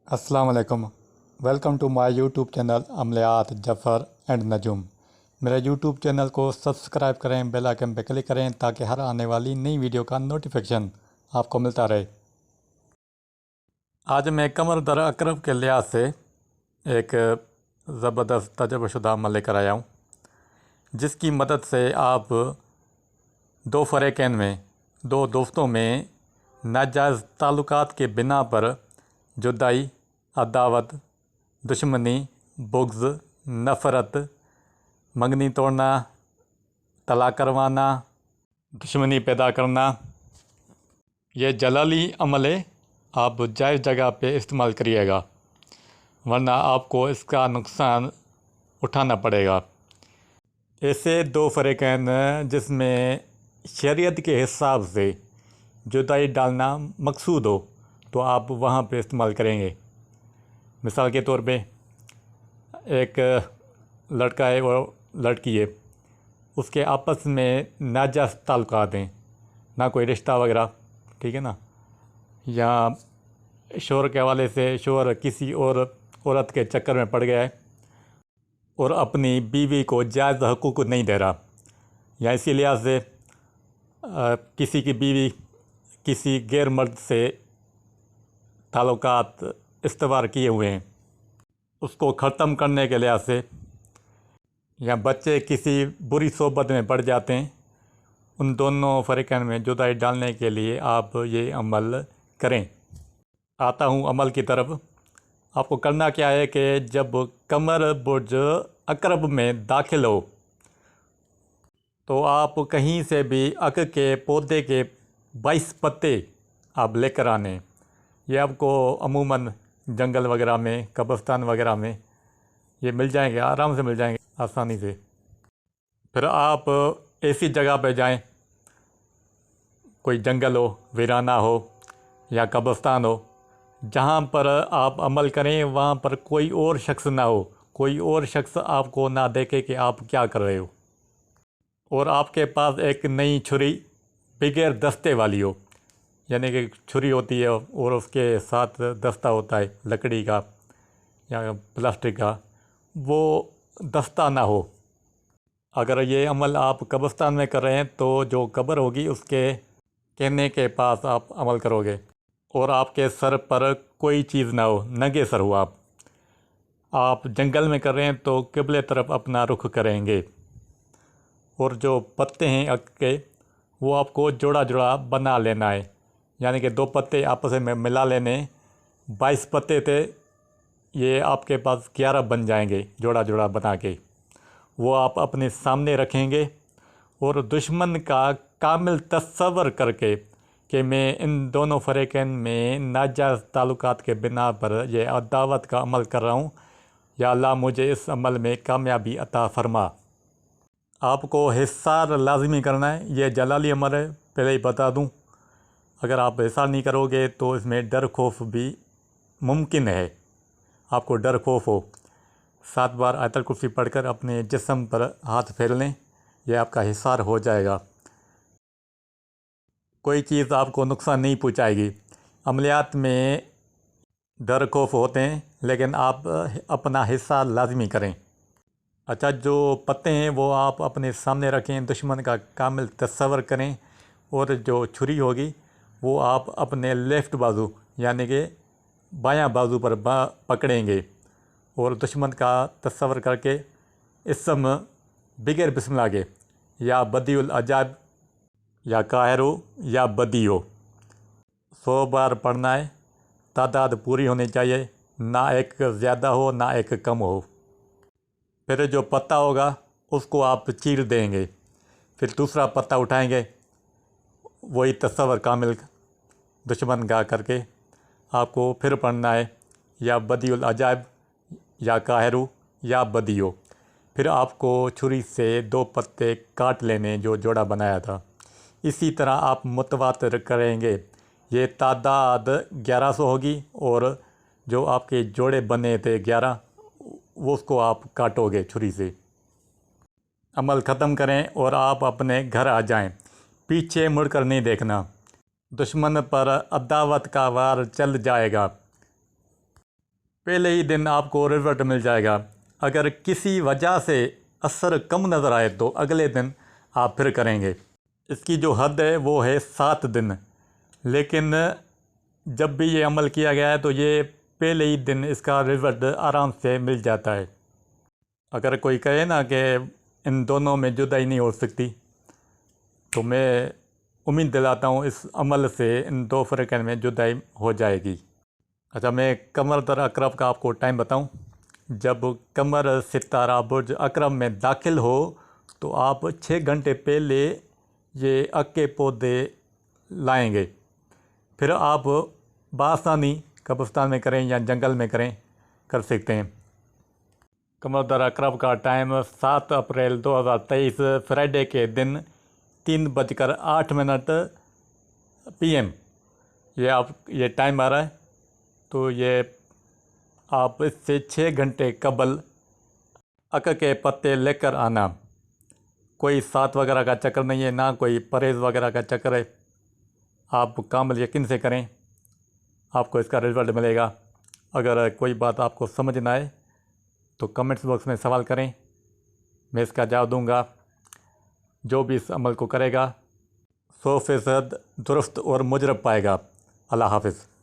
अस्सलाम वालेकुम। Welcome to my YouTube channel अमलियात जफ़र एंड नजूम। मेरा यूट्यूब चैनल को सब्सक्राइब करें, बेल आइकन पर क्लिक करें ताकि हर आने वाली नई वीडियो का नोटिफिकेशन आपको मिलता रहे। आज मैं कमर दर अकरब के लिहाज से एक ज़बरदस्त तजुर्बाशुदा अमल लेकर आया हूँ, जिसकी मदद से आप दो फ़रीक़ैन में, दो दोस्तों में नाजायज़ ताल्लुकात के बिना पर जुदाई, अदावत, दुश्मनी, बुग़्ज़, नफ़रत, मंगनी तोड़ना, तलाक करवाना, दुश्मनी पैदा करना, ये जलाली अमल है। आप जायज़ जगह पे इस्तेमाल करिएगा, वरना आपको इसका नुकसान उठाना पड़ेगा। ऐसे दो फ़रीक़ैन जिसमें शरीयत के हिसाब से जुदाई डालना मकसूद हो तो आप वहाँ पे इस्तेमाल करेंगे। मिसाल के तौर पे एक लड़का है और लड़की है, उसके आपस में नाजायज़ ताल्लुकात हैं, ना कोई रिश्ता वगैरह, ठीक है ना, या शोहर के हवाले से शोहर किसी और औरत के चक्कर में पड़ गया है और अपनी बीवी को जायज़ हकूक़ नहीं दे रहा, या इसी लिहाज से किसी की बीवी किसी गैर मर्द से ताल्लुकात इस्तवार किए हुए हैं, उसको ख़त्म करने के लिहाज से, या बच्चे किसी बुरी सोबत में पड़ जाते हैं, उन दोनों फ़रीक़ैन में जुदाई डालने के लिए आप ये अमल करें। आता हूँ अमल की तरफ। आपको करना क्या है कि जब कमर बुर्ज अकरब में दाखिल हो तो आप कहीं से भी अक के पौधे के 22 पत्ते आप लेकर आने। ये आपको अमूमन जंगल वगैरह में, कब्रिस्तान वगैरह में ये मिल जाएंगे, आराम से मिल जाएंगे, आसानी से। फिर आप ऐसी जगह पे जाएं, कोई जंगल हो, वीराना हो या कब्रिस्तान हो, जहाँ पर आप अमल करें वहाँ पर कोई और शख्स ना हो, कोई और शख्स आपको ना देखे कि आप क्या कर रहे हो, और आपके पास एक नई छुरी बगैर दस्ते वाली हो, यानी कि छुरी होती है और उसके साथ दस्ता होता है लकड़ी का या प्लास्टिक का, वो दस्ता ना हो। अगर ये अमल आप कब्रिस्तान में कर रहे हैं तो जो कब्र होगी उसके कहने के पास आप अमल करोगे, और आपके सर पर कोई चीज़ ना हो, नंगे सर हो आप जंगल में कर रहे हैं तो क़िबले तरफ अपना रुख करेंगे, और जो पत्ते हैं अक के वो आपको जोड़ा जोड़ा बना लेना है, यानी कि दो पत्ते आपस में मिला लेने। 22 पत्ते थे, ये आपके पास 11 बन जाएंगे जोड़ा जोड़ा बना के। वो आप अपने सामने रखेंगे और दुश्मन का कामिल तस्वर करके कि मैं इन दोनों फ़रीक़ैन में नाजायज़ ताल्लुकात के बिना पर यह अदावत का अमल कर रहा हूँ, या अल्लाह मुझे इस अमल में कामयाबी अता फ़रमा। आपको हिसार लाज़मी करना है। यह जलाली अमल है, पहले ही बता दूँ। अगर आप हिसार नहीं करोगे तो इसमें डर खौफ भी मुमकिन है, आपको डर खौफ हो। 7 बार आयतल कुर्सी पढ़कर अपने जिस्म पर हाथ फेर लें, यह आपका हिसार हो जाएगा। कोई चीज़ आपको नुकसान नहीं पहुंचाएगी। अमलियात में डर खौफ होते हैं, लेकिन आप अपना हिस्सा लाजमी करें। अच्छा, जो पत्ते हैं वो आप अपने सामने रखें, दुश्मन का कामिल तस्वर करें, और जो छुरी होगी वो आप अपने लेफ़्ट बाजू यानी कि बायां बाजू पर पकड़ेंगे, और दुश्मन का तस्वर करके इस्म बिगर बिस्मिल्लाह के, या बदीउल अजाब, या काहिरो, या बदियो 100 बार पढ़ना है। तादाद पूरी होनी चाहिए, ना एक ज़्यादा हो ना एक कम हो। फिर जो पत्ता होगा उसको आप चीर देंगे, फिर दूसरा पत्ता उठाएंगे, वही तस्वर कामिल दुश्मन का करके आपको फिर पढ़ना है, या बदीउल अजाब, या काहिरो, या बदियो। फिर आपको छुरी से 2 पत्ते काट लेने जो जोड़ा बनाया था। इसी तरह आप मुतवातिर करेंगे। ये तादाद 1100 होगी, और जो आपके जोड़े बने थे 11, वो उसको आप काटोगे छुरी से। अमल ख़त्म करें और आप अपने घर आ जाएं। पीछे मुड़कर नहीं देखना, दुश्मन पर अदावत का वार चल जाएगा। पहले ही दिन आपको रिजल्ट मिल जाएगा। अगर किसी वजह से असर कम नज़र आए तो अगले दिन आप फिर करेंगे। इसकी जो हद है वो है 7 दिन, लेकिन जब भी ये अमल किया गया है तो ये पहले ही दिन इसका रिजल्ट आराम से मिल जाता है। अगर कोई कहे ना कि इन दोनों में जुदाई नहीं हो सकती, तो मैं उम्मीद दिलाता हूँ इस अमल से इन 2 फ़रक़ैन में जुदाई हो जाएगी। अच्छा, मैं कमर दर अक़रब का आपको टाइम बताऊँ। जब कमर सितारा बुर्ज अक़रब में दाखिल हो तो आप 6 घंटे पहले ये अक के पौधे लाएंगे। फिर आप बासानी कब्रिस्तान में करें या जंगल में करें, कर सकते हैं। कमर दर अक़रब का टाइम 7 अप्रैल 2023 फ्राइडे के दिन 3:08 PM ये टाइम आ रहा है। तो ये आप इससे 6 घंटे कबल अक के पत्ते लेकर आना। कोई साथ वगैरह का चक्कर नहीं है, ना कोई परहेज़ वगैरह का चक्कर है। आप कामिल यकीन से करें, आपको इसका रिज़ल्ट मिलेगा। अगर कोई बात आपको समझ ना आए तो कमेंट्स बॉक्स में सवाल करें, मैं इसका जवाब दूंगा। जो भी इस अमल को करेगा 100% दुरुस्त और मुजरब पाएगा। अल्लाह हाफ़िज़।